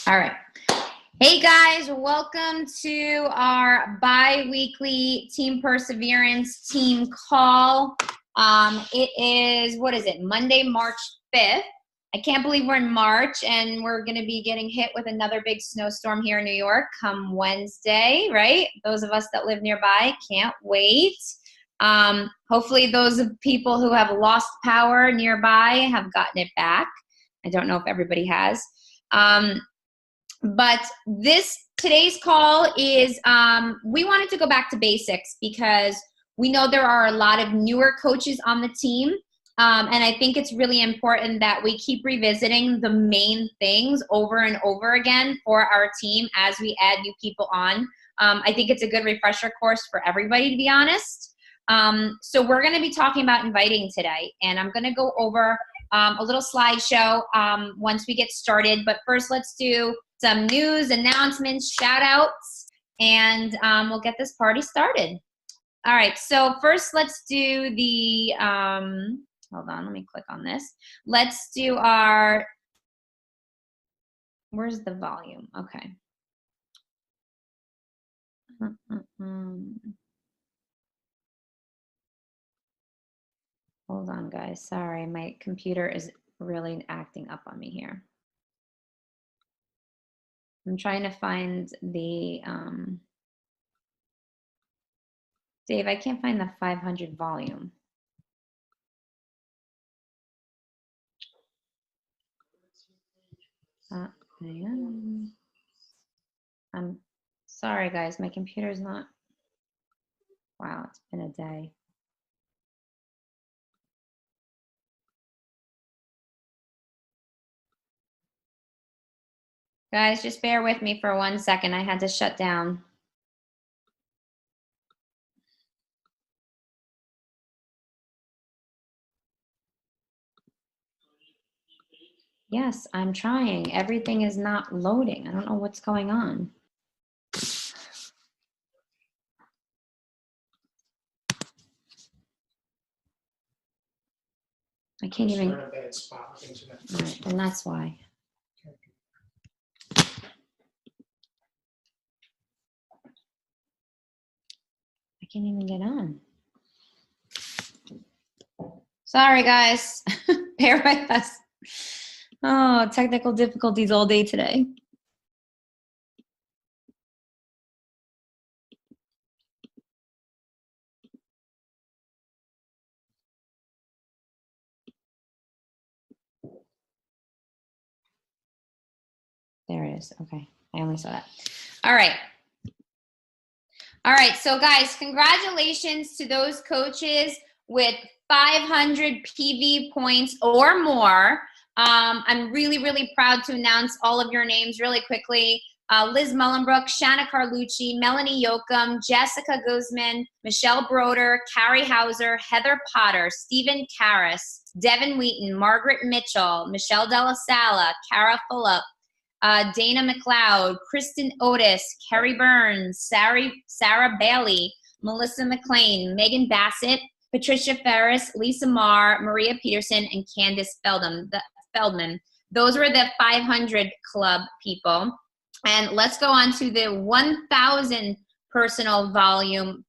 All right. Hey guys, welcome to our bi-weekly Team Perseverance team call. It is, what is it, Monday, March 5th. I can't believe we're in March and we're going to be getting hit with another big snowstorm here in New York come Wednesday, right? Those of us that live nearby can't wait. Hopefully those people who have lost power nearby have gotten it back. I don't know if everybody has. But today's call is, we wanted to go back to basics because we know there are a lot of newer coaches on the team. And I think it's really important that we keep revisiting the main things over and over again for our team as we add new people on. I think it's a good refresher course for everybody, to be honest. So we're going to be talking about inviting today, and I'm going to go over a little slideshow once we get started. But first, let's do some news, announcements, shout outs, and we'll get this party started. All right, so first let's do the, hold on, let me click on this. Let's do our, where's the volume? Okay. Hold on, guys. Sorry, my computer is really acting up on me here. I'm trying to find the, Dave, I can't find the 500 volume. I'm sorry, guys. My computer's not, wow, it's been a day. Guys, just bear with me for 1 second. I had to shut down. Yes, I'm trying. Everything is not loading. I don't know what's going on. I can't even. All right, and that's why. I can't even get on. Sorry, guys. Bear with us. Oh, technical difficulties all day today. There it is. Okay, I only saw that. All right. All right, so guys, congratulations to those coaches with 500 PV points or more. I'm really, really proud to announce all of your names really quickly. Liz Mullenbrook, Shanna Carlucci, Melanie Yoakum, Jessica Guzman, Michelle Broder, Carrie Hauser, Heather Potter, Stephen Karras, Devin Wheaton, Margaret Mitchell, Michelle Della Sala, Cara Fulop, Dana McLeod, Kristen Otis, Kerry Burns, Sarah Bailey, Melissa McLean, Megan Bassett, Patricia Ferris, Lisa Marr, Maria Peterson, and Candace Feldman. Those were the 500 club people. And let's go on to the 1,000 personal volume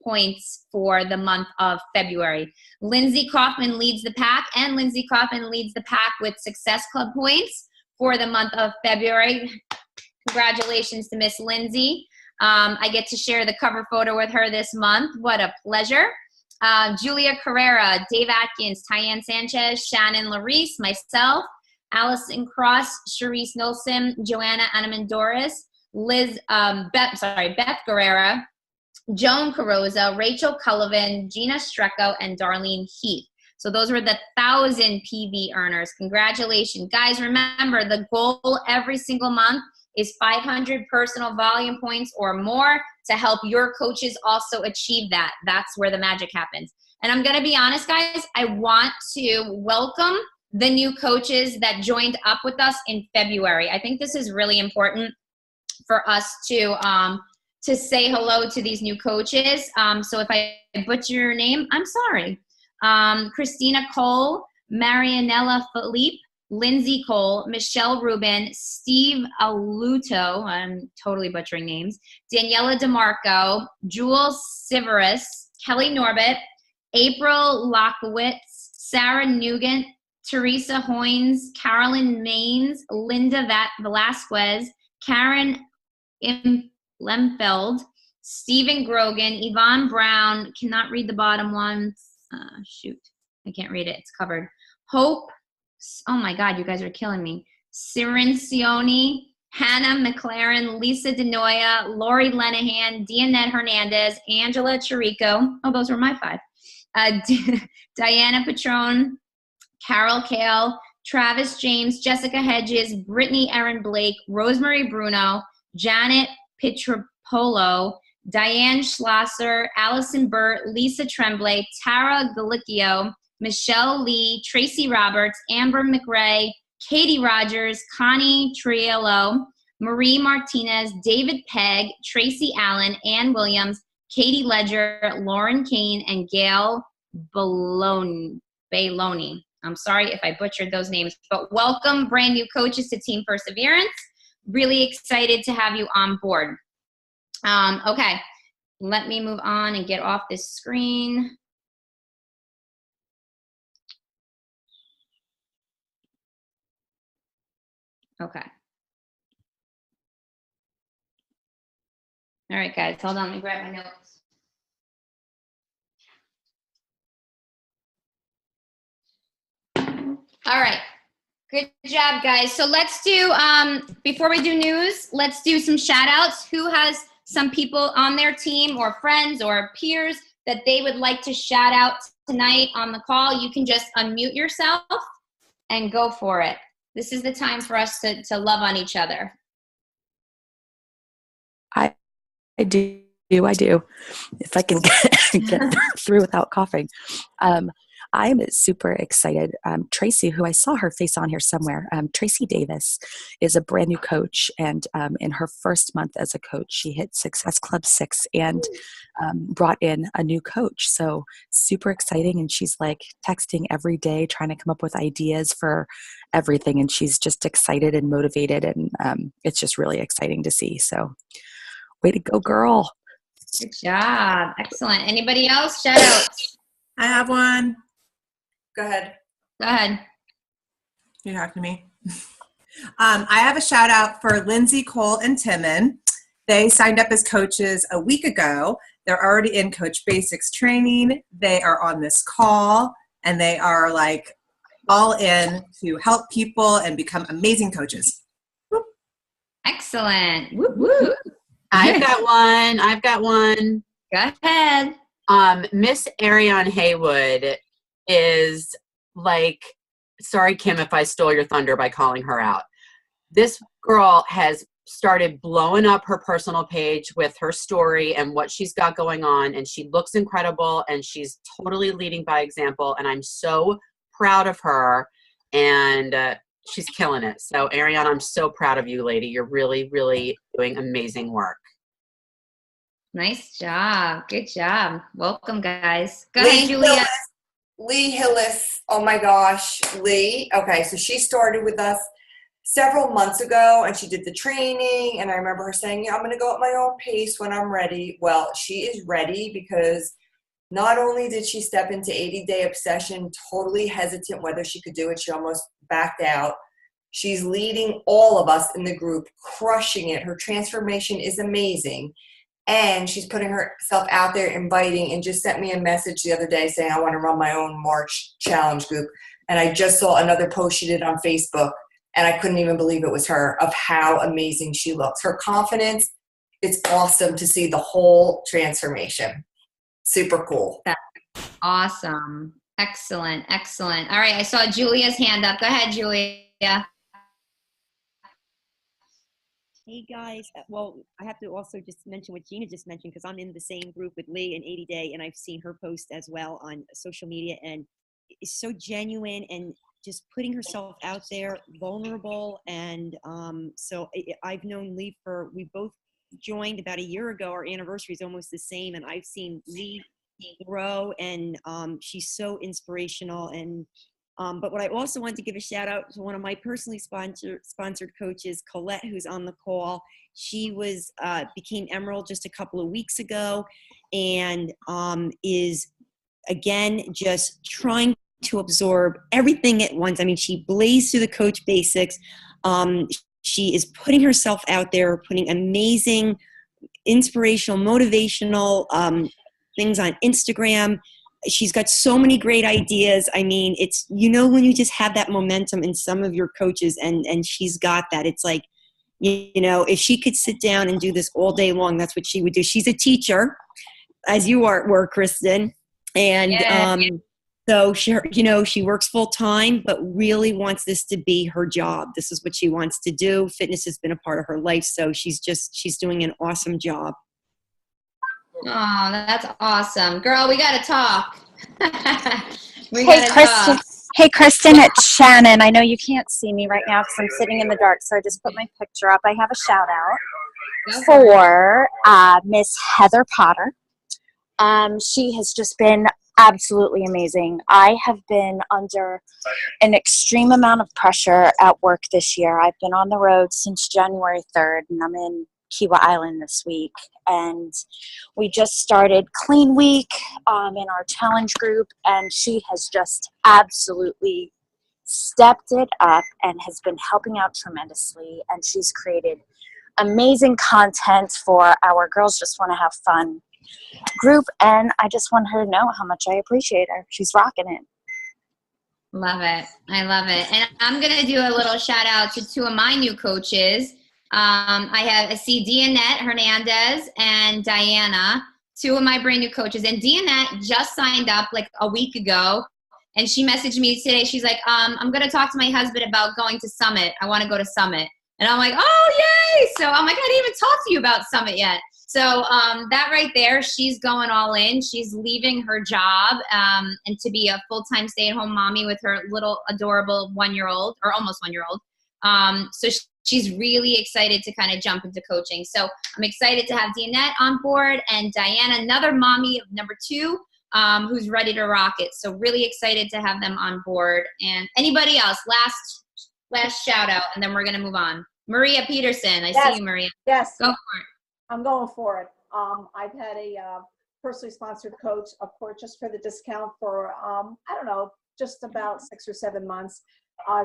points for the month of February. Lindsay Kaufman leads the pack, and Lindsay Kaufman leads the pack with Success Club points for the month of February. Congratulations to Miss Lindsay. I get to share the cover photo with her this month. What a pleasure. Julia Carrera, Dave Atkins, Tyann Sanchez, Shannon Larice, myself, Allison Cross, Sharice Nilsson, Joanna Anamandoris, Beth Guerrera, Joan Carosa, Rachel Cullivan, Gina Strecco, and Darlene Heath. So those were the 1,000 PV earners. Congratulations. Guys, remember the goal every single month is 500 personal volume points or more to help your coaches also achieve that. That's where the magic happens. And I'm gonna be honest, guys, I want to welcome the new coaches that joined up with us in February. I think this is really important for us to say hello to these new coaches. So if I butcher your name, I'm sorry. Christina Cole, Marianella Philippe, Lindsay Cole, Michelle Rubin, Steve Aluto, I'm totally butchering names, Daniela DeMarco, Jules Siveris, Kelly Norbit, April Lockowitz, Sarah Nugent, Teresa Hoynes, Carolyn Maines, Linda Velasquez, Karen Lemfeld, Stephen Grogan, Yvonne Brown, cannot read the bottom one. Shoot, I can't read it. It's covered. Hope, oh my God, you guys are killing me. Cirincione, Hannah McLaren, Lisa DeNoia, Lori Lenahan, Dianette Hernandez, Angela Chirico. Oh, those were my 5. Diana Patron, Carol Kale, Travis James, Jessica Hedges, Brittany Erin Blake, Rosemary Bruno, Janet Pitropolo, Diane Schlosser, Allison Burt, Lisa Tremblay, Tara Galicchio, Michelle Lee, Tracy Roberts, Amber McRae, Katie Rogers, Connie Triello, Marie Martinez, David Pegg, Tracy Allen, Ann Williams, Katie Ledger, Lauren Kane, and Gail Bailoni. I'm sorry if I butchered those names, but welcome brand new coaches to Team Perseverance. Really excited to have you on board. Okay, let me move on and get off this screen. Okay. All right, guys, hold on, let me grab my notes. All right, good job, guys. So let's do, before we do news, let's do some shout outs. Who has some people on their team or friends or peers that they would like to shout out tonight on the call? You can just unmute yourself and go for it. This is the time for us to love on each other. I do. If I can get through without coughing. I'm super excited. Tracy, who I saw her face on here somewhere, Tracy Davis is a brand new coach. And in her first month as a coach, she hit Success Club 6 and brought in a new coach. So super exciting. And she's like texting every day, trying to come up with ideas for everything. And she's just excited and motivated. And it's just really exciting to see. So way to go, girl. Good job. Excellent. Anybody else? Shout outs. I have one. Go ahead. Go ahead. You talk to me. I have a shout out for Lindsay Cole and Timon. They signed up as coaches a week ago. They're already in Coach Basics training. They are on this call and they are like all in to help people and become amazing coaches. Whoop. Excellent. Whoop, whoop. I've got one. Go ahead. Miss Ariane Haywood is like, sorry, Kim, if I stole your thunder by calling her out. This girl has started blowing up her personal page with her story and what she's got going on. And she looks incredible and she's totally leading by example. And I'm so proud of her. And she's killing it. So Ariane, I'm so proud of you, lady. You're really, really doing amazing work. Nice job. Good job. Welcome, guys. Go ahead, Julia. Lee Hillis. Oh my gosh, Lee. Okay, so she started with us several months ago and she did the training and I remember her saying, yeah, I'm going to go at my own pace when I'm ready. Well, she is ready because not only did she step into 80-day obsession, totally hesitant whether she could do it, she almost backed out. She's leading all of us in the group, crushing it. Her transformation is amazing. And she's putting herself out there, inviting, and just sent me a message the other day saying, I want to run my own March challenge group. And I just saw another post she did on Facebook, and I couldn't even believe it was her, of how amazing she looks. Her confidence, it's awesome to see the whole transformation. Super cool. That's awesome. Excellent. Excellent. All right. I saw Julia's hand up. Go ahead, Julia. Hey guys, well, I have to also just mention what Gina just mentioned because I'm in the same group with Lee and 80 Day and I've seen her post as well on social media and it's so genuine and just putting herself out there, vulnerable. And I've known Lee we both joined about a year ago. Our anniversary is almost the same and I've seen Lee grow and she's so inspirational and But what I also want to give a shout out to one of my personally sponsored coaches, Colette, who's on the call. She was became Emerald just a couple of weeks ago, and is again just trying to absorb everything at once. I mean, she blazed through the coach basics. She is putting herself out there, putting amazing, inspirational, motivational things on Instagram. She's got so many great ideas. I mean, it's, when you just have that momentum in some of your coaches, and she's got that. It's like, if she could sit down and do this all day long, that's what she would do. She's a teacher, as you were, Kristen. And so she works full time, but really wants this to be her job. This is what she wants to do. Fitness has been a part of her life. So she's doing an awesome job. Oh, that's awesome. Girl, we got to talk. Hey, Kristen, it's Shannon. I know you can't see me right now because I'm sitting in the dark, so I just put my picture up. I have a shout out for Miss Heather Potter. She has just been absolutely amazing. I have been under an extreme amount of pressure at work this year. I've been on the road since January 3rd, and I'm in Kiwa Island this week. And we just started Clean Week in our challenge group, and she has just absolutely stepped it up and has been helping out tremendously. And she's created amazing content for our Girls Just Want to Have Fun group, and I just want her to know how much I appreciate her. She's rocking it. Love it. I love it. And I'm going to do a little shout out to two of my new coaches. I see Dianette Hernandez and Diana, two of my brand new coaches. And Dianette just signed up like a week ago, and she messaged me today. She's like, I'm going to talk to my husband about going to Summit. I want to go to Summit. And I'm like, oh, yay. So I'm like, I didn't even talk to you about Summit yet. So that right there, she's going all in. She's leaving her job and to be a full-time stay-at-home mommy with her little adorable 1-year-old, or almost 1-year-old. So she's really excited to kind of jump into coaching. So I'm excited to have Dianette on board, and Diana, another mommy of number 2, who's ready to rock it. So really excited to have them on board. And anybody else, last shout out, and then we're going to move on. Maria Peterson. I see you, Maria. Yes. Go for it. I'm going for it. I've had a personally sponsored coach, of course, just for the discount for, I don't know, just about 6 or 7 months.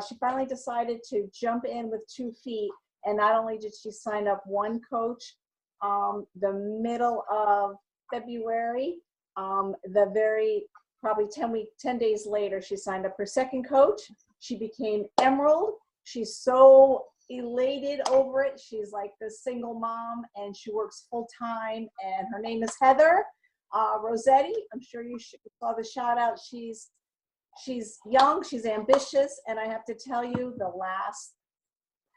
She finally decided to jump in with 2 feet. And not only did she sign up one coach, the middle of February, probably 10 days later, she signed up her second coach. She became Emerald. She's so elated over it. She's like this single mom, and she works full time, and her name is Heather Rossetti. I'm sure you saw the shout out. She's young, she's ambitious, and I have to tell you, the last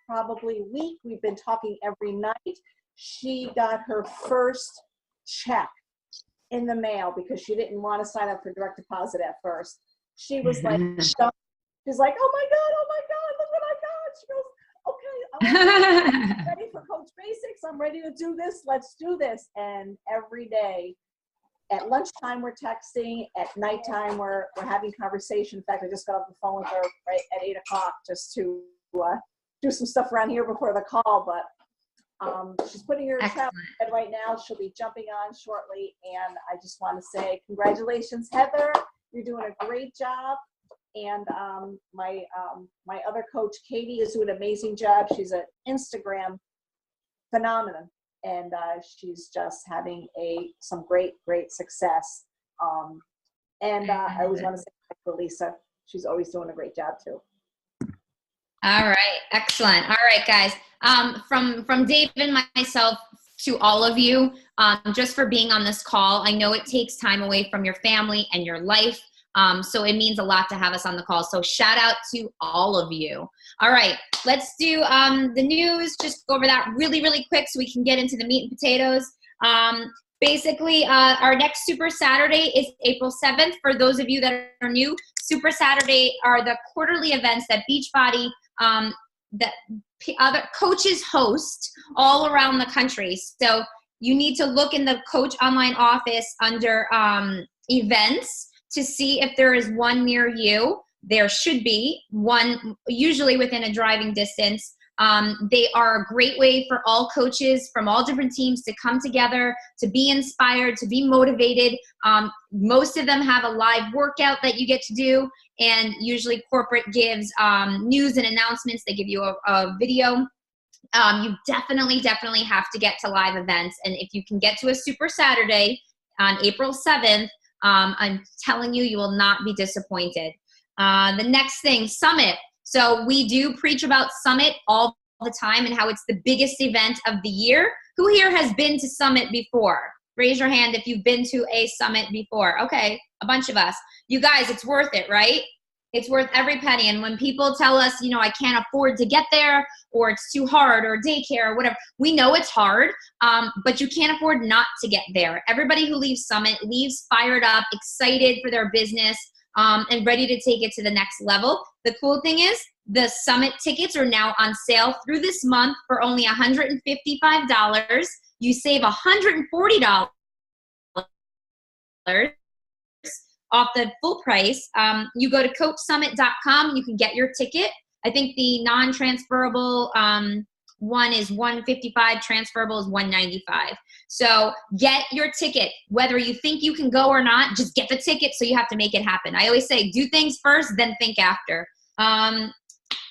probably week we've been talking every night. She got her first check in the mail because she didn't want to sign up for direct deposit at first. She was like, she's like, oh my god, look what I got. She goes, okay, I'm ready for Coach Basics. I'm ready to do this. Let's do this. And every day at lunchtime, we're texting. At nighttime, we're having conversation. In fact, I just got off the phone with her right at 8 o'clock just to do some stuff around here before the call. But she's putting her child in bed right now. She'll be jumping on shortly. And I just want to say congratulations, Heather. You're doing a great job. And my other coach, Katie, is doing an amazing job. She's an Instagram phenomenon, and she's just having some great success. And I always want to say for Lisa, she's always doing a great job too. All right, excellent. All right, guys. From Dave and myself to all of you, just for being on this call. I know it takes time away from your family and your life. So it means a lot to have us on the call. So shout out to all of you. All right, let's do the news. Just go over that really, really quick so we can get into the meat and potatoes. Basically, our next Super Saturday is April 7th. For those of you that are new, Super Saturday are the quarterly events that Beachbody, that other coaches host all around the country. So you need to look in the coach online office under events to see if there is one near you. there should be one, usually within a driving distance. They are a great way for all coaches from all different teams to come together, to be inspired, to be motivated. Most of them have a live workout that you get to do, and usually corporate gives news and announcements. They give you a video. You definitely have to get to live events. And if you can get to a Super Saturday on April 7th, I'm telling you, you will not be disappointed. The next thing, Summit. So we do preach about Summit all the time and how it's the biggest event of the year. Who here has been to Summit before? Raise your hand if you've been to a Summit before. Okay, a bunch of us. You guys, it's worth it, right? It's worth every penny. And when people tell us, you know, I can't afford to get there, or it's too hard, or daycare, or whatever, we know it's hard, but you can't afford not to get there. Everybody who leaves Summit leaves fired up, excited for their business, and ready to take it to the next level. The cool thing is the Summit tickets are now on sale through this month for only $155. You save $140 off the full price. You go to coachsummit.com, you can get your ticket. I think the non-transferable one is $155, transferable is $195. So get your ticket. Whether you think you can go or not, just get the ticket, so you have to make it happen. I always say, do things first, then think after.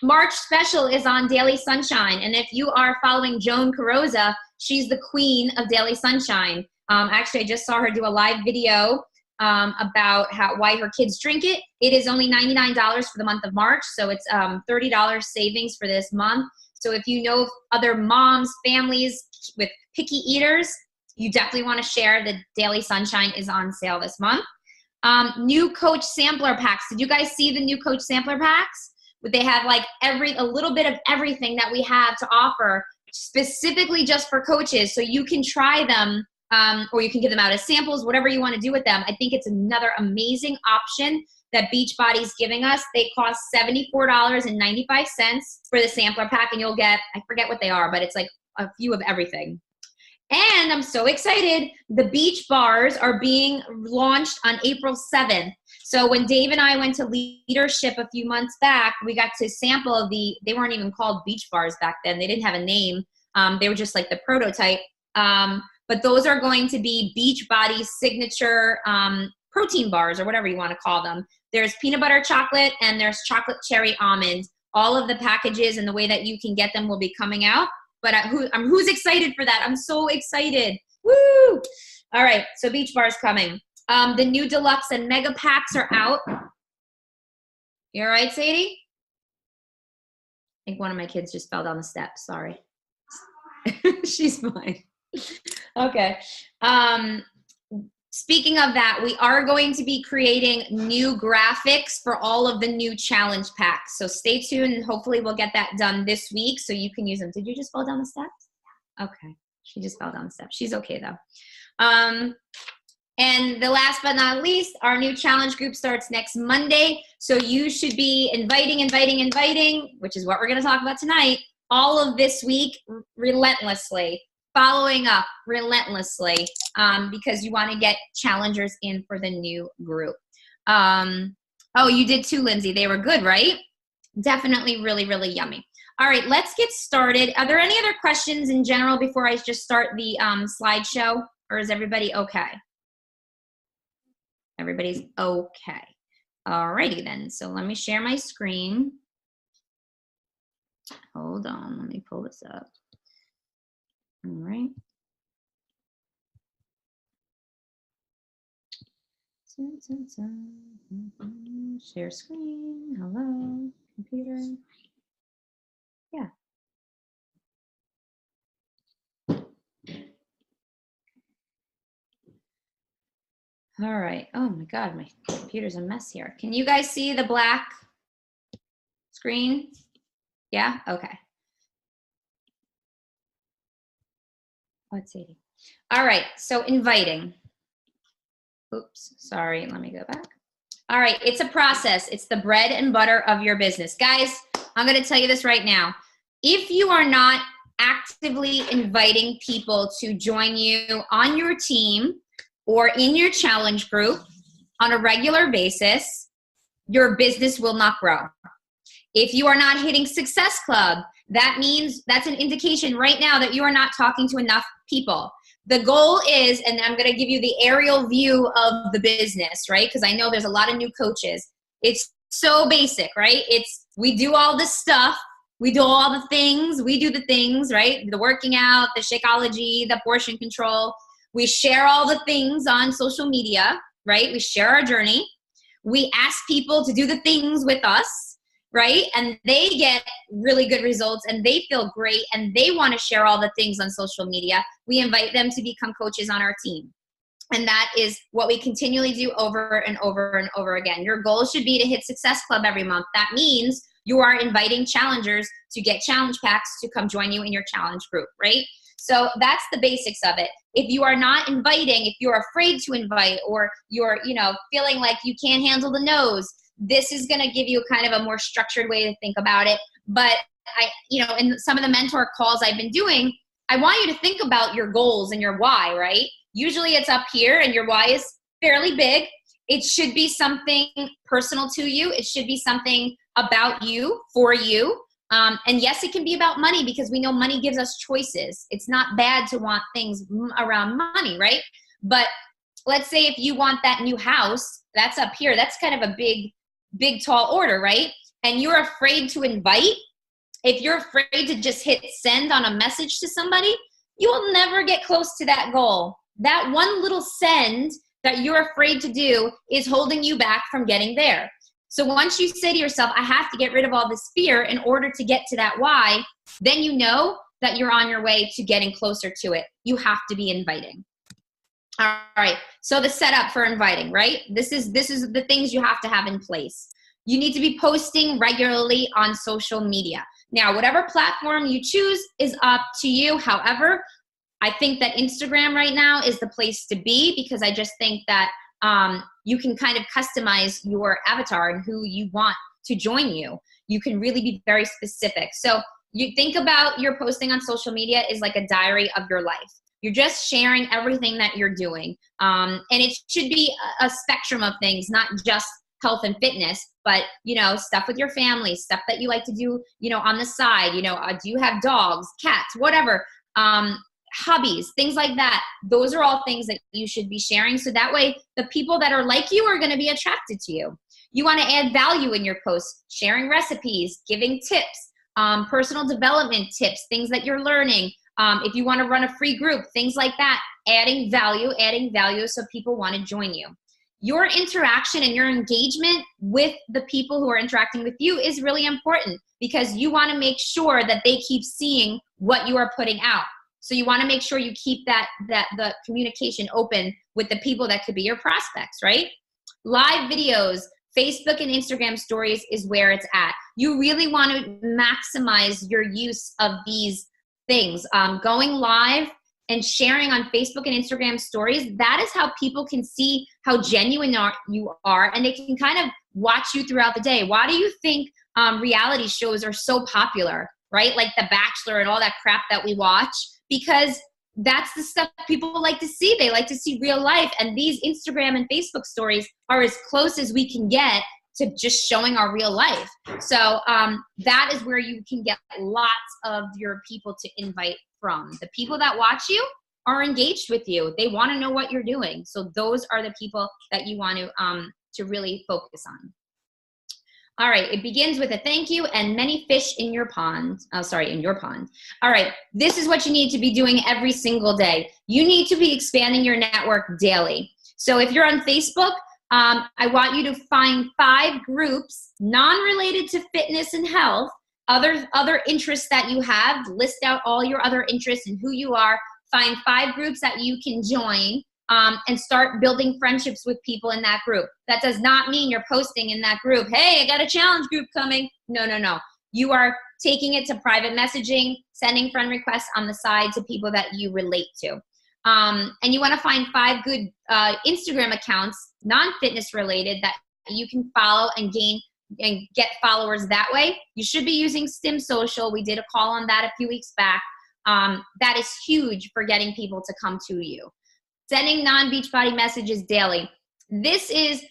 March special is on Daily Sunshine, and if you are following Joan Carrozza, she's the queen of Daily Sunshine. Actually, I just saw her do a live video about why her kids drink it. It is only $99 for the month of March, so it's $30 savings for this month. So if you know other moms, families with picky eaters, you definitely want to share that Daily Sunshine is on sale this month. New Coach sampler packs. Did you guys see the new Coach sampler packs? They have like a little bit of everything that we have to offer specifically just for coaches, so you can try them. Or you can give them out as samples, whatever you want to do with them. I think it's another amazing option that Beachbody's giving us. They cost $74.95 for the sampler pack, and you'll get, I forget what they are, but it's like a few of everything. And I'm so excited. The beach bars are being launched on April 7th. So when Dave and I went to Leadership a few months back, we got to sample they weren't even called beach bars back then. They didn't have a name. They were just like the prototype. But those are going to be Beachbody's signature protein bars, or whatever you want to call them. There's peanut butter chocolate, and there's chocolate cherry almond. All of the packages and the way that you can get them will be coming out. But who's excited for that? I'm so excited. Woo! All right, so Beach Bar's coming. The new deluxe and mega packs are out. You all right, Sadie? I think one of my kids just fell down the steps. Sorry. She's fine. Okay. Speaking of that, we are going to be creating new graphics for all of the new challenge packs. So stay tuned. Hopefully we'll get that done this week so you can use them. Did you just fall down the steps? Okay. She just fell down the steps. She's okay though. And the last but not least, our new challenge group starts next Monday. So you should be inviting, which is what we're going to talk about tonight, all of this week relentlessly. Following up relentlessly, because you want to get challengers in for the new group. Oh, you did too, Lindsay. They were good, right? Definitely really, really yummy. All right, let's get started. Are there any other questions in general before I just start the slideshow, or is everybody okay? Everybody's okay. All righty then. So let me share my screen. Hold on, let me pull this up. All right. Share screen. Hello, computer. Yeah. All right. Oh my God, my computer's a mess here. Can you guys see the black screen? Yeah? Okay. Let's see. All right, so inviting. Oops, sorry, let me go back. All right, it's a process. It's the bread and butter of your business. Guys, I'm gonna tell you this right now. If you are not actively inviting people to join you on your team or in your challenge group on a regular basis, your business will not grow. If you are not hitting Success Club, that means that's an indication right now that you are not talking to enough people. The goal is, and I'm going to give you the aerial view of the business, right? Because I know there's a lot of new coaches. It's so basic, right? We do all this stuff. We do all the things. We do the things, right? The working out, the Shakeology, the portion control. We share all the things on social media, right? We share our journey. We ask people to do the things with us, right? And they get really good results and they feel great and they want to share all the things on social media. We invite them to become coaches on our team. And that is what we continually do over and over and over again. Your goal should be to hit Success Club every month. That means you are inviting challengers to get challenge packs to come join you in your challenge group, right? So that's the basics of it. If you are not inviting, if you're afraid to invite, or you're, feeling like you can't handle the no's, this is going to give you kind of a more structured way to think about it. But in some of the mentor calls I've been doing, I want you to think about your goals and your why, right? Usually it's up here and your why is fairly big. It should be something personal to you. It should be something about you, for you. And yes, it can be about money because we know money gives us choices. It's not bad to want things around money, right? But let's say if you want that new house, that's up here. That's kind of a big, tall order, right? And you're afraid to invite. If you're afraid to just hit send on a message to somebody, you will never get close to that goal. That one little send that you're afraid to do is holding you back from getting there. So once you say to yourself, I have to get rid of all this fear in order to get to that why, then you know that you're on your way to getting closer to it. You have to be inviting. All right, so the setup for inviting, right? This is the things you have to have in place. You need to be posting regularly on social media. Now, whatever platform you choose is up to you. However, I think that Instagram right now is the place to be because I just think that you can kind of customize your avatar and who you want to join you. You can really be very specific. So you think about your posting on social media is like a diary of your life. You're just sharing everything that you're doing. And it should be a spectrum of things, not just health and fitness, but, stuff with your family, stuff that you like to do, on the side, do you have dogs, cats, whatever, hobbies, things like that. Those are all things that you should be sharing. So that way the people that are like you are going to be attracted to you. You want to add value in your posts, sharing recipes, giving tips, personal development tips, things that you're learning. If you want to run a free group, things like that, adding value so people want to join you. Your interaction and your engagement with the people who are interacting with you is really important because you want to make sure that they keep seeing what you are putting out. So you want to make sure you keep the communication open with the people that could be your prospects, right? Live videos, Facebook and Instagram stories is where it's at. You really want to maximize your use of these things. Going live and sharing on Facebook and Instagram stories, that is how people can see how genuine you are, and they can kind of watch you throughout the day. Why do you think reality shows are so popular, right? Like The Bachelor and all that crap that we watch, because that's the stuff people like to see. They like to see real life, and these Instagram and Facebook stories are as close as we can get to just showing our real life. So that is where you can get lots of your people to invite from. The people that watch you are engaged with you. They want to know what you're doing. So those are the people that you want to really focus on. All right, it begins with a thank you and many fish in your pond. In your pond. All right, this is what you need to be doing every single day. You need to be expanding your network daily. So if you're on Facebook, I want you to find 5 groups non-related to fitness and health, other interests that you have, list out all your other interests and who you are, find 5 groups that you can join, and start building friendships with people in that group. That does not mean you're posting in that group, hey, I got a challenge group coming. No. You are taking it to private messaging, sending friend requests on the side to people that you relate to. And you want to find 5 good Instagram accounts, non-fitness related, that you can follow and gain and get followers that way. You should be using Stim Social. We did a call on that a few weeks back. That is huge for getting people to come to you. Sending non-Beachbody messages daily. This is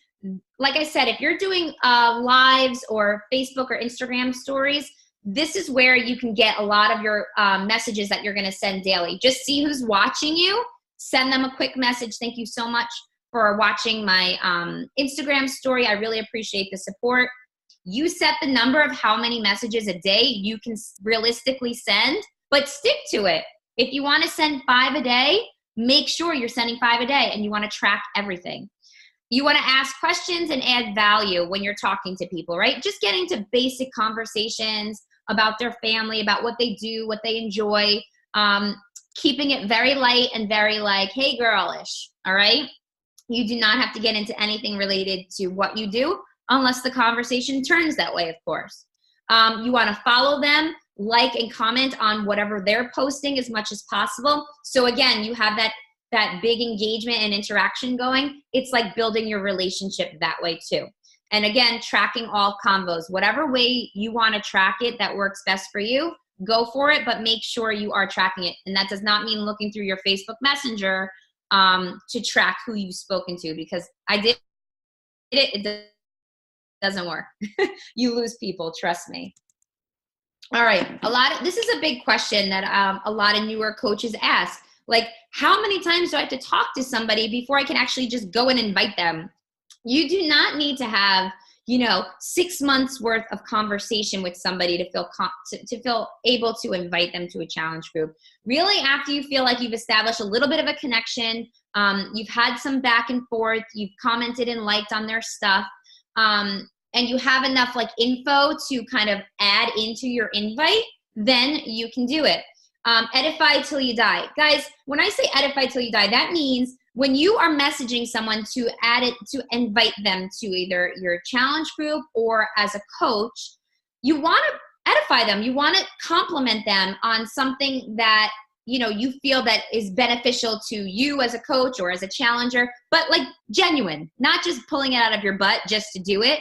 like I said, if you're doing lives or Facebook or Instagram stories, this is where you can get a lot of your messages that you're going to send daily. Just see who's watching you. Send them a quick message. Thank you so much for watching my Instagram story. I really appreciate the support. You set the number of how many messages a day you can realistically send, but stick to it. If you want to send 5 a day, make sure you're sending 5 a day, and you want to track everything. You want to ask questions and add value when you're talking to people, right? Just getting to basic conversations about their family, about what they do, what they enjoy, keeping it very light and very like, hey, girlish, all right? You do not have to get into anything related to what you do unless the conversation turns that way, of course. You want to follow them, like and comment on whatever they're posting as much as possible. So again, you have that big engagement and interaction going. It's like building your relationship that way too. And again, tracking all combos. Whatever way you want to track it that works best for you, go for it, but make sure you are tracking it. And that does not mean looking through your Facebook Messenger to track who you've spoken to, because I did it. It doesn't work. You lose people, trust me. All right, this is a big question that a lot of newer coaches ask. Like, how many times do I have to talk to somebody before I can actually just go and invite them? You do not need to have, 6 months worth of conversation with somebody to feel able to invite them to a challenge group. Really, after you feel like you've established a little bit of a connection, you've had some back and forth, you've commented and liked on their stuff, and you have enough info to kind of add into your invite, then you can do it. Edify till you die. Guys, when I say edify till you die, that means when you are messaging someone to invite them to either your challenge group or as a coach, you want to edify them. You want to compliment them on something that, you feel that is beneficial to you as a coach or as a challenger, but genuine, not just pulling it out of your butt just to do it.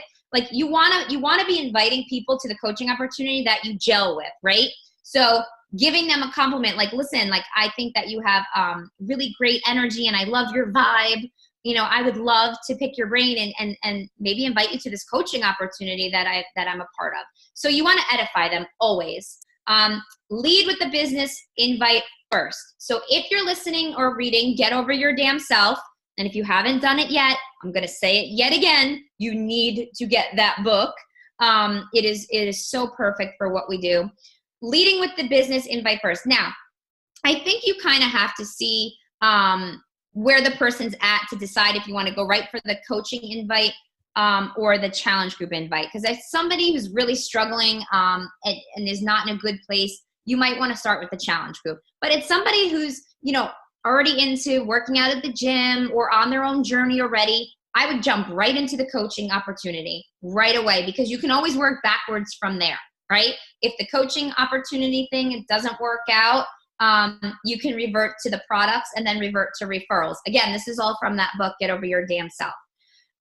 You want to be inviting people to the coaching opportunity that you gel with, right? So giving them a compliment, listen, I think that you have really great energy and I love your vibe. I would love to pick your brain and maybe invite you to this coaching opportunity that I'm a part of. So you want to edify them always. Lead with the business invite first. So if you're listening or reading, Get Over Your Damn Self. And if you haven't done it yet, I'm going to say it yet again. You need to get that book. It is so perfect for what we do. Leading with the business invite first. Now, I think you kind of have to see where the person's at to decide if you want to go right for the coaching invite or the challenge group invite. Because if somebody who's really struggling and is not in a good place, you might want to start with the challenge group. But it's somebody who's, already into working out at the gym or on their own journey already, I would jump right into the coaching opportunity right away, because you can always work backwards from there, right? If the coaching opportunity thing doesn't work out, you can revert to the products and then revert to referrals. Again, this is all from that book, Get Over Your Damn Self.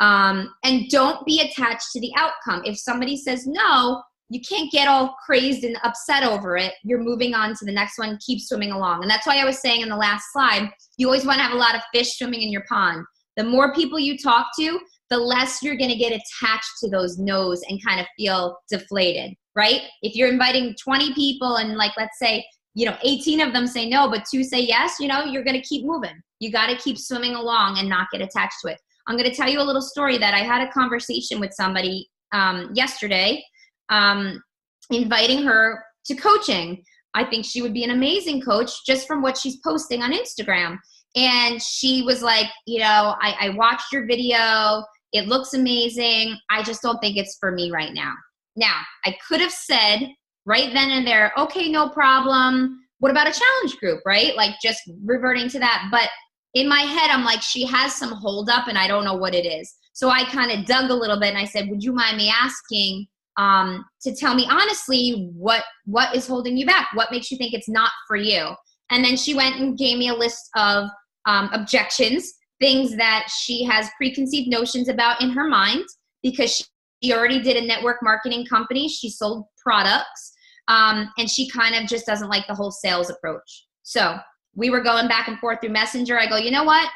And don't be attached to the outcome. If somebody says no, you can't get all crazed and upset over it. You're moving on to the next one, keep swimming along. And that's why I was saying in the last slide, you always want to have a lot of fish swimming in your pond. The more people you talk to, the less you're going to get attached to those no's and kind of feel deflated, right? If you're inviting 20 people and let's say, 18 of them say no, but 2 say yes, you're going to keep moving. You got to keep swimming along and not get attached to it. I'm going to tell you a little story that I had a conversation with somebody yesterday, inviting her to coaching. I think she would be an amazing coach just from what she's posting on Instagram. And she was like, I watched your video. It looks amazing. I just don't think it's for me right now. Now, I could have said right then and there, okay, no problem. What about a challenge group, right? Just reverting to that. But in my head, I'm like, she has some hold up and I don't know what it is. So I kind of dug a little bit and I said, would you mind me asking to tell me honestly what is holding you back? What makes you think it's not for you? And then she went and gave me a list of objections, things that she has preconceived notions about in her mind, because she already did a network marketing company. She sold products, and she kind of just doesn't like the whole sales approach. So we were going back and forth through Messenger. I go, you know what?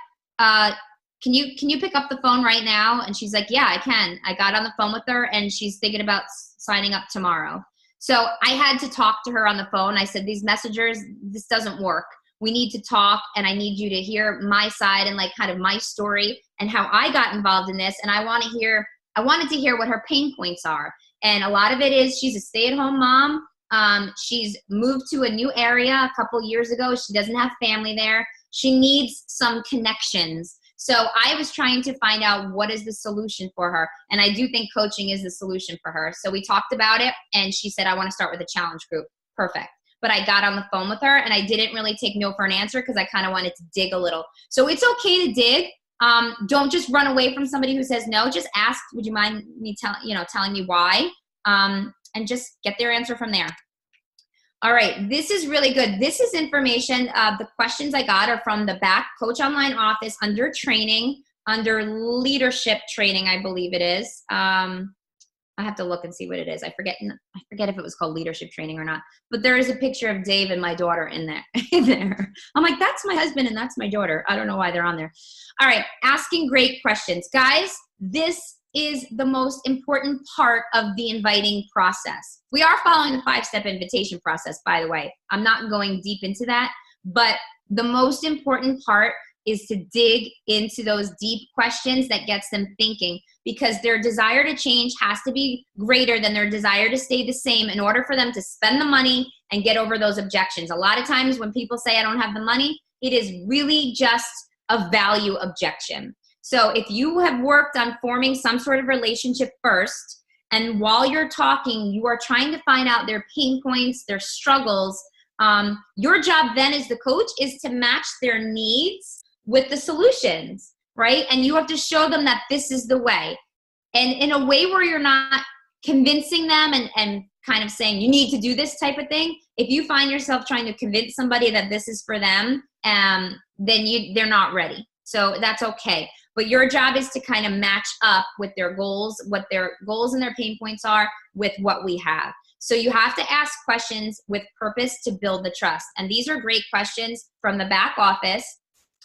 can you pick up the phone right now? And she's like, yeah, I can. I got on the phone with her and she's thinking about signing up tomorrow. So I had to talk to her on the phone. I said, these messengers, this doesn't work. We need to talk, and I need you to hear my side and like kind of my story and how I got involved in this. And I wanted to hear what her pain points are. And a lot of it is she's a stay-at-home mom. She's moved to a new area a couple years ago. She doesn't have family there. She needs some connections. So I was trying to find out what is the solution for her. And I do think coaching is the solution for her. So we talked about it, and she said, I want to start with a challenge group. Perfect. But I got on the phone with her, and I didn't really take no for an answer because I kind of wanted to dig a little. So it's okay to dig. Don't just run away from somebody who says no. Just ask, would you mind me telling me why? And just get their answer from there. All right, this is really good. This is information. The questions I got are from the back Coach Online office under training, under leadership training, I believe it is. I have to look and see what it is. I forget if it was called leadership training or not. But there is a picture of Dave and my daughter in there. I'm like, that's my husband and that's my daughter. I don't know why they're on there. All right, asking great questions. Guys, this is the most important part of the inviting process. We are following the 5-step invitation process, by the way. I'm not going deep into that, but the most important part is to dig into those deep questions that gets them thinking, because their desire to change has to be greater than their desire to stay the same in order for them to spend the money and get over those objections. A lot of times when people say I don't have the money, it is really just a value objection. So if you have worked on forming some sort of relationship first, and while you're talking, you are trying to find out their pain points, their struggles, your job then as the coach is to match their needs with the solutions, right? And you have to show them that this is the way. And in a way where you're not convincing them and kind of saying you need to do this type of thing. If you find yourself trying to convince somebody that this is for them, then they're not ready. So that's okay. But your job is to kind of match up with their goals, what their goals and their pain points are with what we have. So you have to ask questions with purpose to build the trust. And these are great questions from the back office.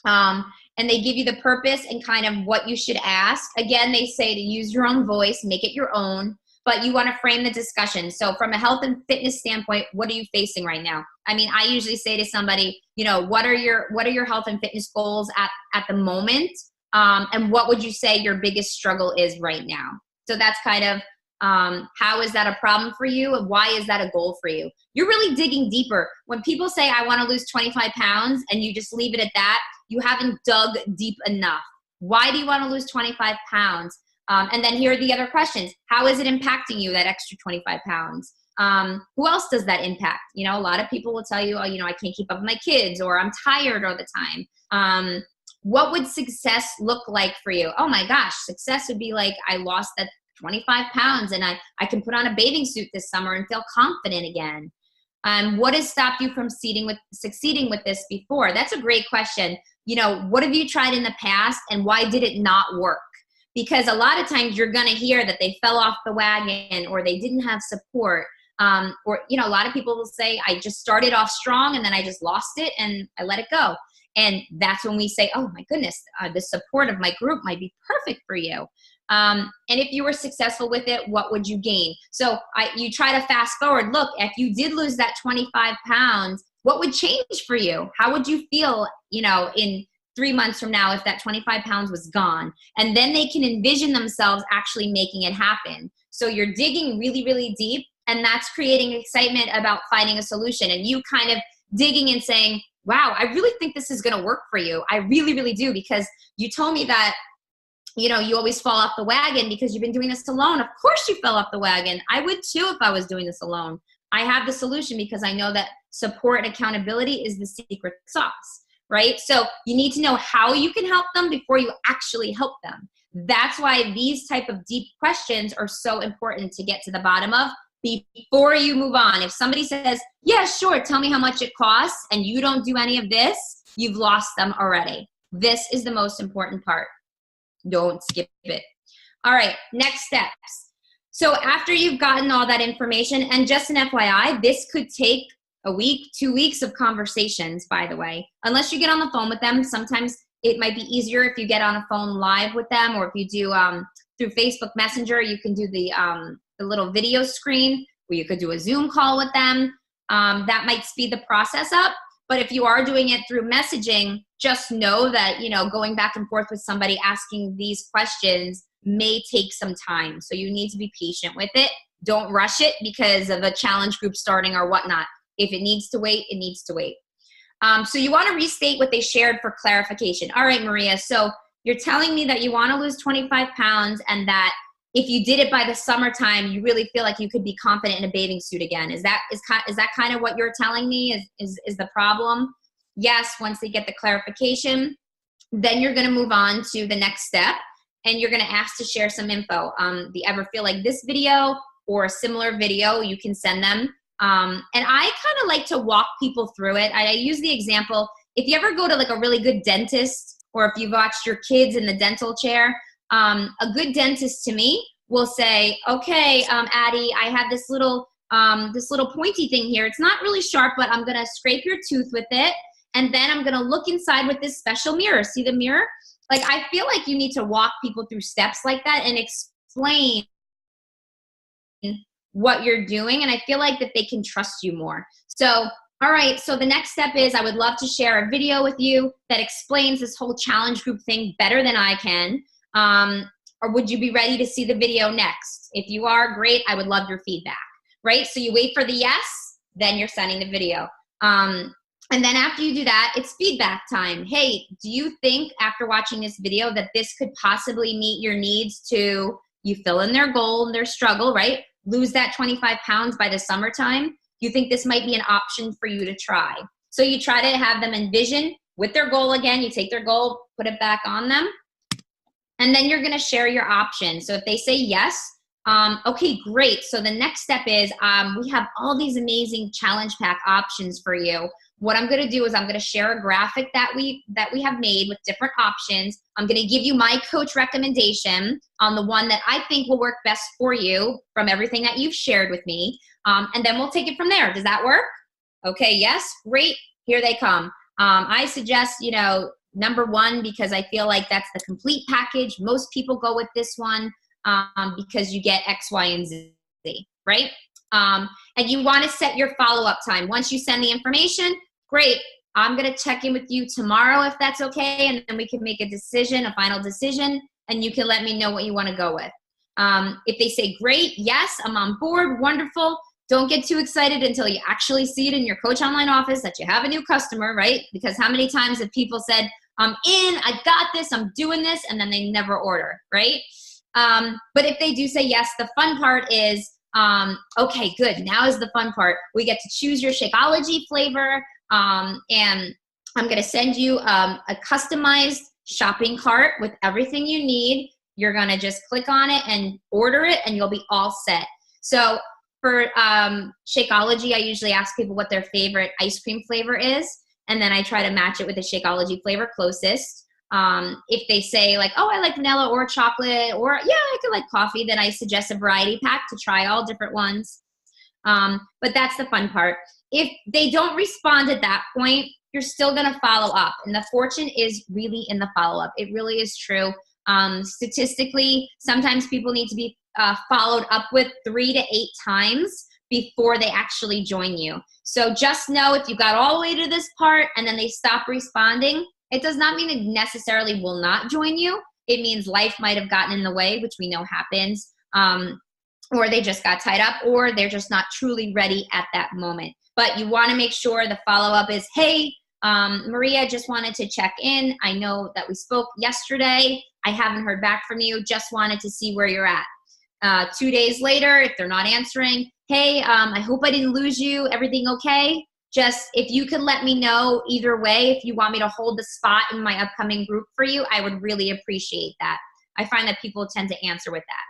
And they give you the purpose and kind of what you should ask. Again, they say to use your own voice, make it your own, but you want to frame the discussion. So from a health and fitness standpoint, what are you facing right now? I mean, I usually say to somebody, what are your health and fitness goals at the moment? And what would you say your biggest struggle is right now? So that's kind of, how is that a problem for you? And why is that a goal for you? You're really digging deeper. When people say, I want to lose 25 pounds, and you just leave it at that, you haven't dug deep enough. Why do you want to lose 25 pounds? And then here are the other questions. How is it impacting you, that extra 25 pounds? Who else does that impact? A lot of people will tell you, I can't keep up with my kids, or I'm tired all the time. What would success look like for you? Oh my gosh, success would be like, I lost that 25 pounds and I can put on a bathing suit this summer and feel confident again. What has stopped you from succeeding with this before? That's a great question. What have you tried in the past and why did it not work? Because a lot of times you're going to hear that they fell off the wagon or they didn't have support. Or a lot of people will say, I just started off strong and then I just lost it and I let it go. And that's when we say, oh my goodness, the support of my group might be perfect for you. And if you were successful with it, what would you gain? So you try to fast forward. Look, if you did lose that 25 pounds, what would change for you? How would you feel, in 3 months from now if that 25 pounds was gone? And then they can envision themselves actually making it happen. So you're digging really, really deep, and that's creating excitement about finding a solution. And you kind of digging and saying, wow, I really think this is going to work for you. I really, really do, because you told me that, you always fall off the wagon because you've been doing this alone. Of course you fell off the wagon. I would too if I was doing this alone. I have the solution because I know that support and accountability is the secret sauce, right? So you need to know how you can help them before you actually help them. That's why these type of deep questions are so important to get to the bottom of before you move on. If somebody says, yeah, sure, tell me how much it costs, and you don't do any of this, you've lost them already. This is the most important part. Don't skip it. All right, next steps. So after you've gotten all that information, and just an FYI, this could take a week, 2 weeks of conversations, by the way, unless you get on the phone with them. Sometimes it might be easier if you get on a phone live with them, or if you do through Facebook Messenger, you can do the little video screen, where you could do a Zoom call with them. That might speed the process up. But if you are doing it through messaging, just know that, you know, going back and forth with somebody asking these questions may take some time. So you need to be patient with it. Don't rush it because of a challenge group starting or whatnot. If it needs to wait, it needs to wait. So you want to restate what they shared for clarification. All right, Maria, so you're telling me that you want to lose 25 pounds and that if you did it by the summertime, you really feel like you could be confident in a bathing suit again. Is that kind of what you're telling me is the problem? Yes, once they get the clarification, then you're going to move on to the next step, and you're going to ask to share some info. Do you ever feel like this video or a similar video, you can send them. And I kind of like to walk people through it. I use the example, if you ever go to like a really good dentist, or if you've watched your kids in the dental chair, a good dentist to me will say, okay, Addie, I have this little pointy thing here. It's not really sharp, but I'm going to scrape your tooth with it. And then I'm going to look inside with this special mirror. See the mirror? Like, I feel like you need to walk people through steps like that and explain what you're doing. And I feel like that they can trust you more. So, all right, so the next step is I would love to share a video with you that explains this whole challenge group thing better than I can. Or would you be ready to see the video next? If you are, great, I would love your feedback, right? So you wait for the yes, then you're sending the video. And then after you do that, it's feedback time. Hey, do you think after watching this video that this could possibly meet your needs to, you fill in their goal and their struggle, right? Lose that 25 pounds by the summertime. Do you think this might be an option for you to try? So you try to have them envision with their goal again. You take their goal, put it back on them. And then you're going to share your options. So if they say yes, okay, great. So the next step is we have all these amazing challenge pack options for you. What I'm going to do is I'm going to share a graphic that we have made with different options. I'm going to give you my coach recommendation on the one that I think will work best for you from everything that you've shared with me. And then we'll take it from there. Does that work? Okay, yes, great. Here they come. I suggest, you know, number one, because I feel like that's the complete package. Most people go with this one because you get X, Y, and Z, right? And you want to set your follow-up time. Once you send the information, great. I'm going to check in with you tomorrow if that's okay, and then we can make a decision, a final decision, and you can let me know what you want to go with. If they say, great, yes, I'm on board, wonderful. Don't get too excited until you actually see it in your Coach Online office that you have a new customer, right? Because how many times have people said, I'm in, I got this, I'm doing this, and then they never order, right? But if they do say yes, the fun part is, okay, good, now is the fun part. We get to choose your Shakeology flavor, and I'm gonna send you a customized shopping cart with everything you need. You're gonna just click on it and order it, and you'll be all set. So for Shakeology, I usually ask people what their favorite ice cream flavor is, and then I try to match it with the Shakeology flavor closest. If they say like, oh, I like vanilla or chocolate, or yeah, I could like coffee, then I suggest a variety pack to try all different ones. But that's the fun part. If they don't respond at that point, you're still gonna follow up. And the fortune is really in the follow-up. It really is true. Statistically, sometimes people need to be followed up with 3 to 8 times before they actually join you. So just know if you got all the way to this part and then they stop responding, it does not mean it necessarily will not join you. It means life might have gotten in the way, which we know happens, or they just got tied up, or they're just not truly ready at that moment. But you want to make sure the follow-up is, hey, Maria, just wanted to check in. I know that we spoke yesterday. I haven't heard back from you. Just wanted to see where you're at. 2 days later, if they're not answering, hey, I hope I didn't lose you. Everything okay? Just if you could let me know either way, if you want me to hold the spot in my upcoming group for you, I would really appreciate that. I find that people tend to answer with that.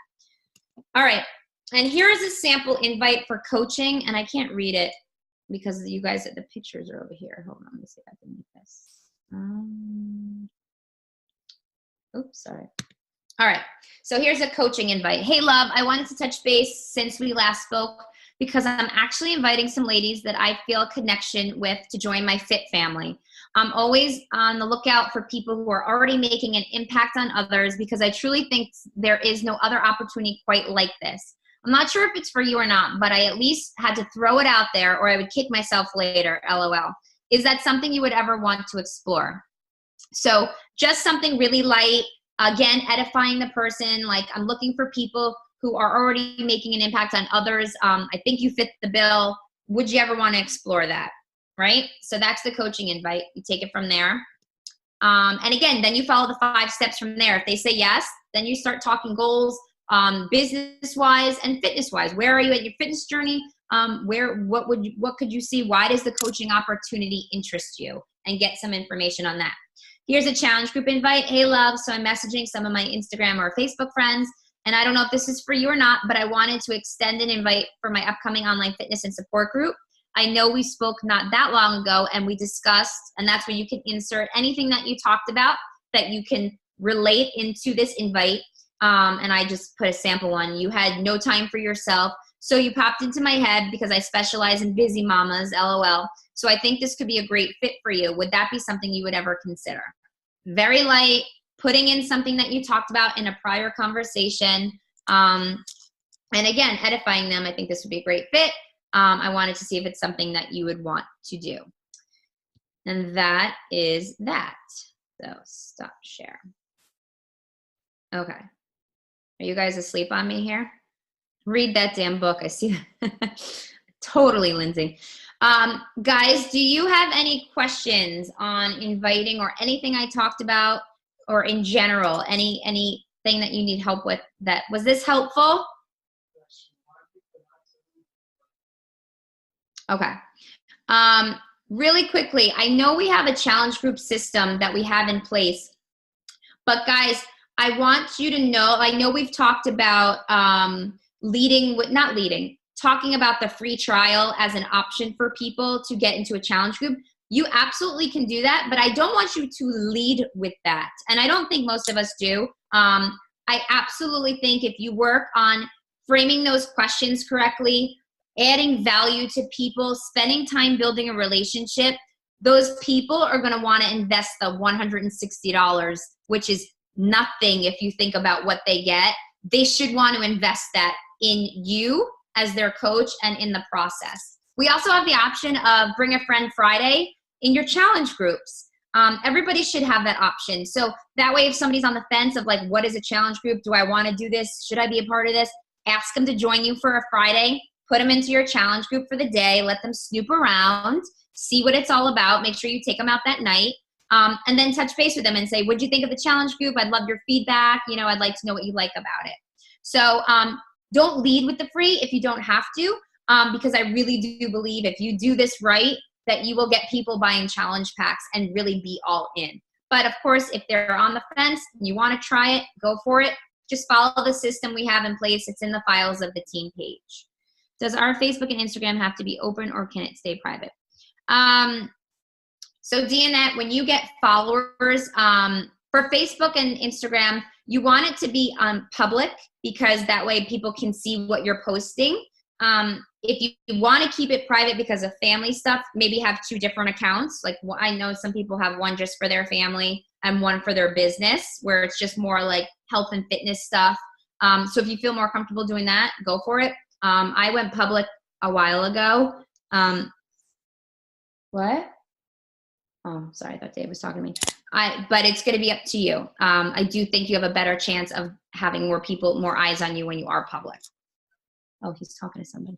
All right. And here is a sample invite for coaching, and I can't read it because you guys, the pictures are over here. Hold on, let me see if I can make this. Oops, sorry. All right, so here's a coaching invite. Hey, love, I wanted to touch base since we last spoke because I'm actually inviting some ladies that I feel a connection with to join my fit family. I'm always on the lookout for people who are already making an impact on others, because I truly think there is no other opportunity quite like this. I'm not sure if it's for you or not, but I at least had to throw it out there, or I would kick myself later, LOL. Is that something you would ever want to explore? So just something really light, again, edifying the person. Like, I'm looking for people who are already making an impact on others. I think you fit the bill. Would you ever want to explore that? Right? So that's the coaching invite. You take it from there. And again, then you follow the 5 steps from there. If they say yes, then you start talking goals, business-wise and fitness-wise. Where are you at your fitness journey? What could you see? Why does the coaching opportunity interest you? And get some information on that. Here's a challenge group invite. Hey, love. So I'm messaging some of my Instagram or Facebook friends, and I don't know if this is for you or not, but I wanted to extend an invite for my upcoming online fitness and support group. I know we spoke not that long ago, and we discussed, and that's where you can insert anything that you talked about that you can relate into this invite. And I just put a sample one. You had no time for yourself, so you popped into my head because I specialize in busy mamas, LOL. So I think this could be a great fit for you. Would that be something you would ever consider? Very light, putting in something that you talked about in a prior conversation. And again, edifying them. I think this would be a great fit. I wanted to see if it's something that you would want to do. And that is that. So stop share. Okay. Are you guys asleep on me here? Read that damn book. I see that. Totally, Lindsay. Guys, do you have any questions on inviting or anything I talked about, or in general, anything that you need help with? That was this helpful? Okay. Really quickly, I know we have a challenge group system that we have in place, but guys, I want you to know, I know we've talked about talking about the free trial as an option for people to get into a challenge group. You absolutely can do that, but I don't want you to lead with that. And I don't think most of us do. I absolutely think if you work on framing those questions correctly, adding value to people, spending time building a relationship, those people are going to want to invest the $160, which is nothing if you think about what they get. They should want to invest that in you as their coach and in the process. We also have the option of Bring a Friend Friday in your challenge groups. Everybody should have that option. So that way, if somebody's on the fence of like, what is a challenge group? Do I want to do this? Should I be a part of this? Ask them to join you for a Friday. Put them into your challenge group for the day. Let them snoop around, see what it's all about. Make sure you take them out that night. And then touch base with them and say, what'd you think of the challenge group? I'd love your feedback. You know, I'd like to know what you like about it. So don't lead with the free if you don't have to, because I really do believe if you do this right, that you will get people buying challenge packs and really be all in. But of course, if they're on the fence and you want to try it, go for it. Just follow the system we have in place. It's in the files of the team page. Does our Facebook and Instagram have to be open, or can it stay private? So Deanette, when you get followers, for Facebook and Instagram, you want it to be public, because that way people can see what you're posting. If you want to keep it private because of family stuff, maybe have 2 different accounts. Like, I know some people have one just for their family and one for their business, where it's just more like health and fitness stuff. So if you feel more comfortable doing that, go for it. I went public a while ago. What? Oh, sorry, I thought Dave was talking to me. But it's going to be up to you. I do think you have a better chance of having more eyes on you when you are public. Oh, he's talking to somebody.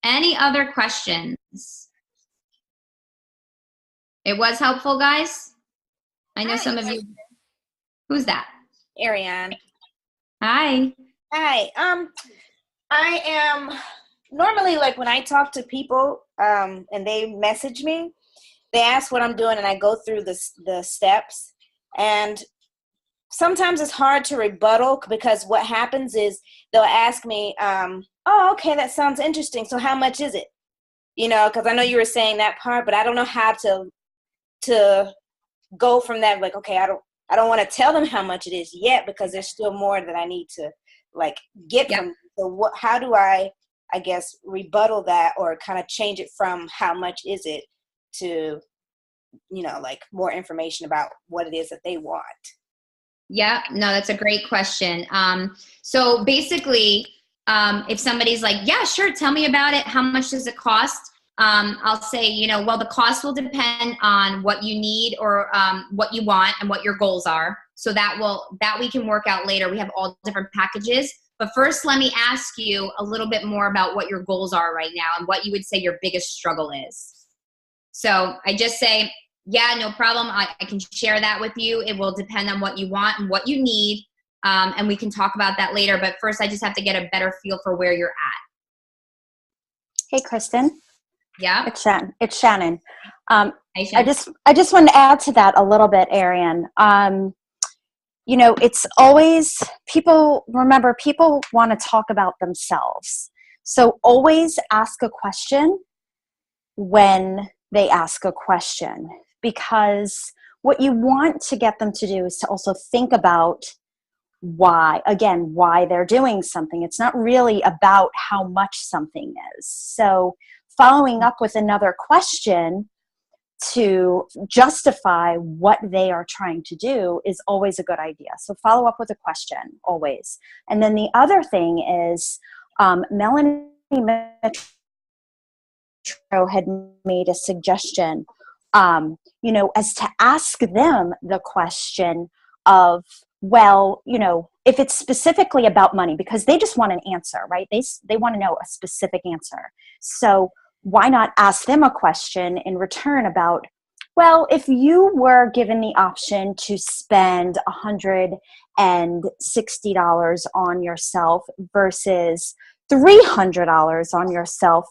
Any other questions? It was helpful, guys. I know some of you. Who's that? Ariane. Hi. Hi. I am normally, like, when I talk to people and they message me, they ask what I'm doing, and I go through the steps. And sometimes it's hard to rebuttal, because what happens is they'll ask me, oh, okay, that sounds interesting. So how much is it? You know, because I know you were saying that part, but I don't know how to go from that. Like, okay, I don't want to tell them how much it is yet, because there's still more that I need to like get from them. So how do I guess, rebuttal that, or kind of change it from how much is it to like more information about what it is that they want. Yeah, no, that's a great question. So basically, if somebody's like, yeah, sure, tell me about it. How much does it cost? I'll say, well, the cost will depend on what you need or what you want and what your goals are. So that we can work out later. We have all different packages. But first, let me ask you a little bit more about what your goals are right now and what you would say your biggest struggle is. So I just say, yeah, no problem. I can share that with you. It will depend on what you want and what you need. And we can talk about that later. But first, I just have to get a better feel for where you're at. Hey, Kristen. Yeah. It's Shannon. Hi, Shannon. I just wanted to add to that a little bit, Arian. It's always people want to talk about themselves. So always ask a question when they ask a question, because what you want to get them to do is to also think about why they're doing something. It's not really about how much something is. So following up with another question to justify what they are trying to do is always a good idea. So follow up with a question, always. And then the other thing is, Melanie Metro had made a suggestion, as to ask them the question of, well, if it's specifically about money, because they just want an answer, right? They want to know a specific answer. So why not ask them a question in return about, well, if you were given the option to spend $160 on yourself versus $300 on yourself,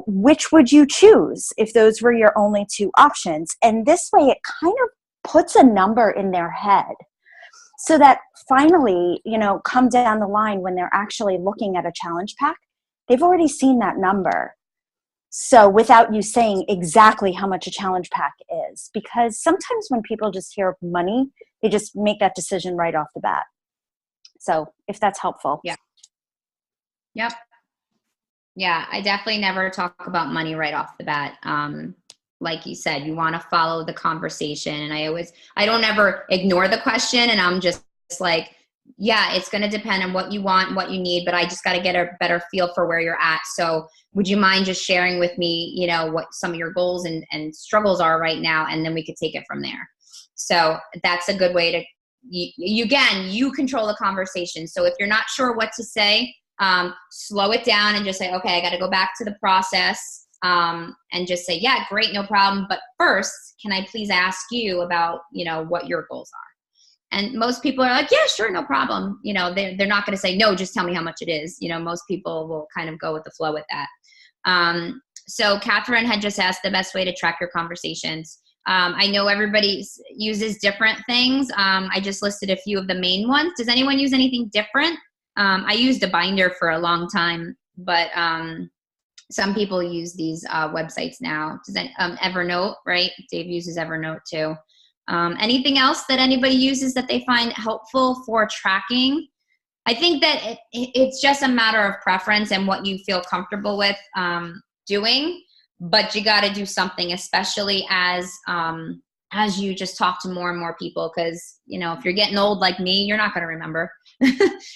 which would you choose if those were your only two options? And this way it kind of puts a number in their head, so that finally, come down the line when they're actually looking at a challenge pack, they've already seen that number. So without you saying exactly how much a challenge pack is, because sometimes when people just hear money, they just make that decision right off the bat. So if that's helpful. Yeah. Yep. Yeah, I definitely never talk about money right off the bat. Like you said, you want to follow the conversation. And I don't ever ignore the question, and I'm just like, yeah, it's going to depend on what you want, what you need, but I just got to get a better feel for where you're at. So would you mind just sharing with me, what some of your goals and struggles are right now, and then we could take it from there. So that's a good way to, you control the conversation. So if you're not sure what to say, slow it down and just say, okay, I got to go back to the process, and just say, yeah, great, no problem. But first, can I please ask you about, what your goals are? And most people are like, yeah, sure, no problem. They're not going to say, no, just tell me how much it is. Most people will kind of go with the flow with that. So Catherine had just asked the best way to track your conversations. I know everybody uses different things. I just listed a few of the main ones. Does anyone use anything different? I used a binder for a long time, but some people use these websites now. Does Evernote, right? Dave uses Evernote too. Anything else that anybody uses that they find helpful for tracking? I think that it's just a matter of preference and what you feel comfortable with doing, but you got to do something, especially as you just talk to more and more people, because if you're getting old like me, you're not going to remember.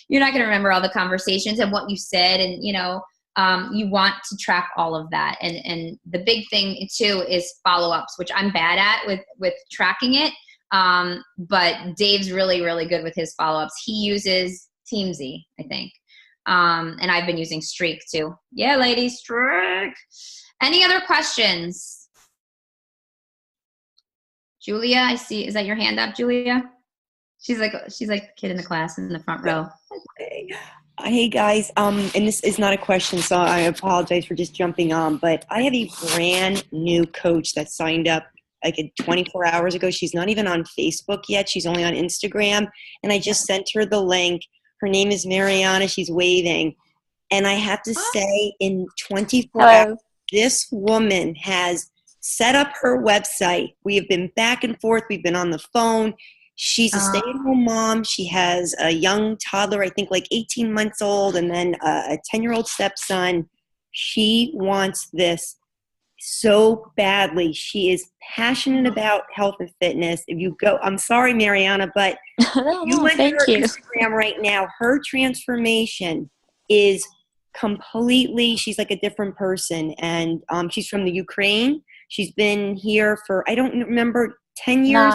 You're not going to remember all the conversations and what you said, and you want to track all of that. And the big thing too is follow-ups, which I'm bad at with tracking it. But Dave's really, really good with his follow-ups. He uses Teamsy, I think. And I've been using Streak too. Yeah, ladies, Streak. Any other questions? Julia, I see. Is that your hand up, Julia? She's like the kid in the class in the front row. Hey guys, and this is not a question, so I apologize for just jumping on, but I have a brand new coach that signed up like 24 hours ago. She's not even on Facebook yet. She's only on Instagram, and I just sent her the link. Her name is Mariana. She's waving. And I have to say, in 24 hours, this woman has set up her website. We have been back and forth. We've been on the phone. She's a stay-at-home mom. She has a young toddler, I think like 18 months old, and then a 10-year-old stepson. She wants this so badly. She is passionate about health and fitness. If you go, I'm sorry, Mariana, but you went to her Instagram right now. Her transformation is completely, she's like a different person. And she's from the Ukraine. She's been here for, I don't remember, 10 years?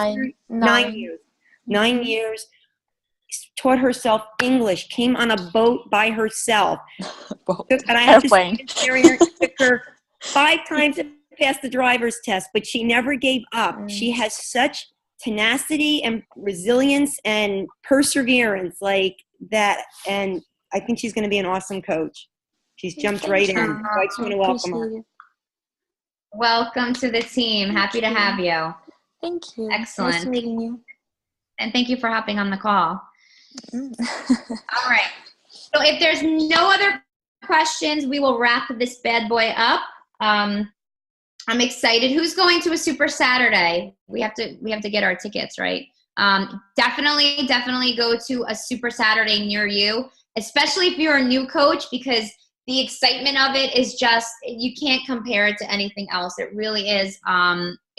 9 years. 9 years. Taught herself English, came on a boat by herself. And I have to say, it took her 5 times to pass the driver's test, but she never gave up. She has such tenacity and resilience and perseverance like that. And I think she's going to be an awesome coach. She's jumped right in. So I just want to welcome her. Welcome to the team. Happy to have you. Thank you. Excellent. Nice meeting you. And thank you for hopping on the call. All right. So if there's no other questions, we will wrap this bad boy up. I'm excited. Who's going to a Super Saturday? We have to get our tickets, right? Definitely go to a Super Saturday near you, especially if you're a new coach, because the excitement of it is just, you can't compare it to anything else. It really is.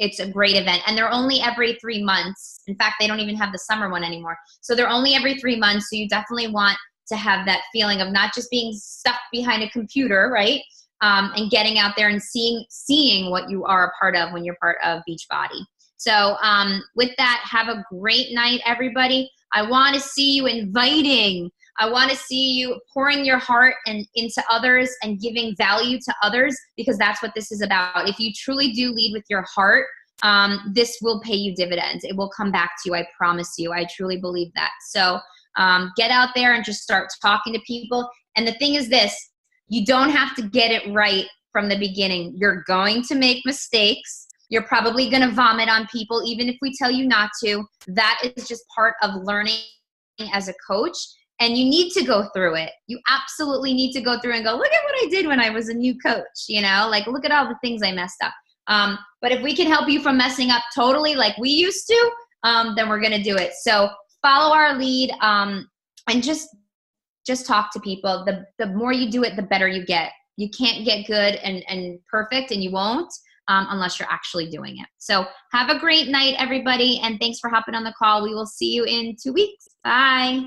It's a great event, and they're only every 3 months. In fact, they don't even have the summer one anymore. So they're only every 3 months. So you definitely want to have that feeling of not just being stuck behind a computer, right? And getting out there and seeing what you are a part of when you're part of Beachbody. So with that, have a great night, everybody. I want to see you inviting. I want to see you pouring your heart into others and giving value to others, because that's what this is about. If you truly do lead with your heart, this will pay you dividends. It will come back to you. I promise you. I truly believe that. So get out there and just start talking to people. And the thing is this, you don't have to get it right from the beginning. You're going to make mistakes. You're probably going to vomit on people, even if we tell you not to. That is just part of learning as a coach. And you need to go through it. You absolutely need to go through and go, look at what I did when I was a new coach, like look at all the things I messed up. But if we can help you from messing up totally like we used to, then we're going to do it. So follow our lead, and just talk to people. The more you do it, the better you get. You can't get good and perfect, and you won't unless you're actually doing it. So have a great night, everybody. And thanks for hopping on the call. We will see you in 2 weeks. Bye.